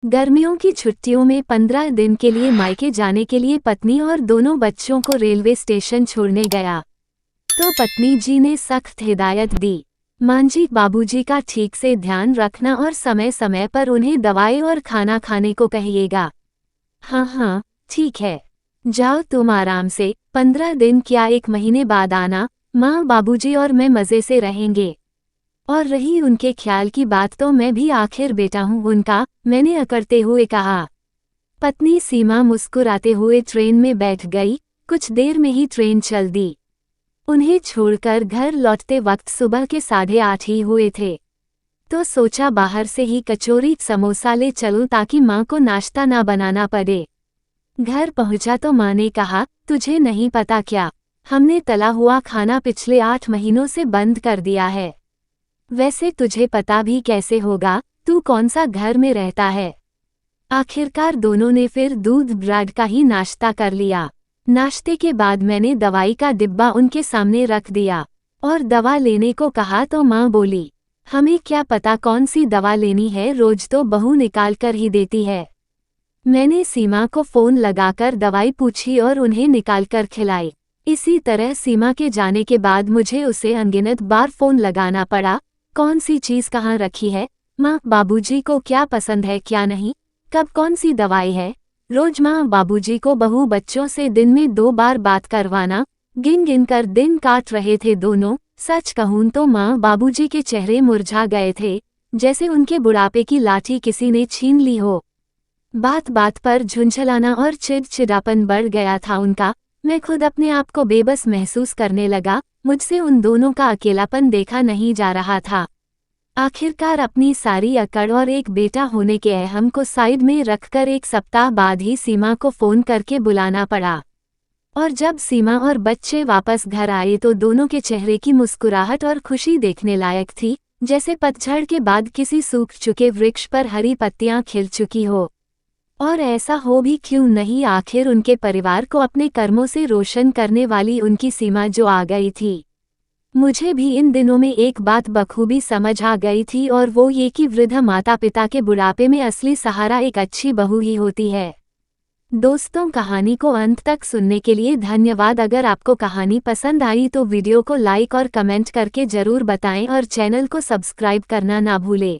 गर्मियों की छुट्टियों में 15 दिन के लिए मायके जाने के लिए पत्नी और दोनों बच्चों को रेलवे स्टेशन छोड़ने गया तो पत्नी जी ने सख्त हिदायत दी, मांझी बाबूजी का ठीक से ध्यान रखना और समय समय पर उन्हें दवाई और खाना खाने को कहिएगा। हाँ हाँ ठीक है, जाओ तुम आराम से, 15 दिन क्या 1 महीने बाद आना, माँ बाबूजी और मैं मज़े से रहेंगे। और रही उनके ख्याल की बात तो मैं भी आखिर बेटा हूँ उनका, मैंने अकड़ते हुए कहा। पत्नी सीमा मुस्कुराते हुए ट्रेन में बैठ गई। कुछ देर में ही ट्रेन चल दी। उन्हें छोड़कर घर लौटते वक्त सुबह के 8:30 ही हुए थे, तो सोचा बाहर से ही कचौरी समोसा ले चलूं ताकि माँ को नाश्ता ना बनाना पड़े। घर पहुंचा तो माँ ने कहा, तुझे नहीं पता क्या, हमने तला हुआ खाना पिछले 8 महीनों से बंद कर दिया है। वैसे तुझे पता भी कैसे होगा, तू कौन सा घर में रहता है। आखिरकार दोनों ने फिर दूध ब्रेड का ही नाश्ता कर लिया। नाश्ते के बाद मैंने दवाई का डिब्बा उनके सामने रख दिया और दवा लेने को कहा तो माँ बोली, हमें क्या पता कौन सी दवा लेनी है, रोज तो बहू निकाल कर ही देती है। मैंने सीमा को फ़ोन लगाकर दवाई पूछी और उन्हें निकाल कर खिलाई। इसी तरह सीमा के जाने के बाद मुझे उसे अनगिनत बार फ़ोन लगाना पड़ा, कौन सी चीज़ कहाँ रखी है, माँ बाबूजी को क्या पसंद है क्या नहीं, कब कौन सी दवाई है। रोज माँ बाबूजी को बहू बच्चों से दिन में 2 बार बात करवाना। गिन गिन कर दिन काट रहे थे दोनों। सच कहूँ तो माँ बाबूजी के चेहरे मुरझा गए थे, जैसे उनके बुढ़ापे की लाठी किसी ने छीन ली हो। बात बात पर झुंझलाना और चिड़चिड़ापन बढ़ गया था उनका। मैं खुद अपने आप को बेबस महसूस करने लगा। मुझसे उन दोनों का अकेलापन देखा नहीं जा रहा था। आखिरकार अपनी सारी अकड़ और एक बेटा होने के अहम को साइड में रखकर 1 सप्ताह बाद ही सीमा को फ़ोन करके बुलाना पड़ा। और जब सीमा और बच्चे वापस घर आए तो दोनों के चेहरे की मुस्कुराहट और खुशी देखने लायक थी, जैसे पतझड़ के बाद किसी सूख चुके वृक्ष पर हरी पत्तियां खिल चुकी हो। और ऐसा हो भी क्यों नहीं, आखिर उनके परिवार को अपने कर्मों से रोशन करने वाली उनकी सीमा जो आ गई थी। मुझे भी इन दिनों में एक बात बखूबी समझ आ गई थी, और वो ये कि वृद्ध माता पिता के बुढ़ापे में असली सहारा एक अच्छी बहू ही होती है। दोस्तों, कहानी को अंत तक सुनने के लिए धन्यवाद। अगर आपको कहानी पसंद आई तो वीडियो को लाइक और कमेंट करके ज़रूर बताएं और चैनल को सब्सक्राइब करना ना भूलें।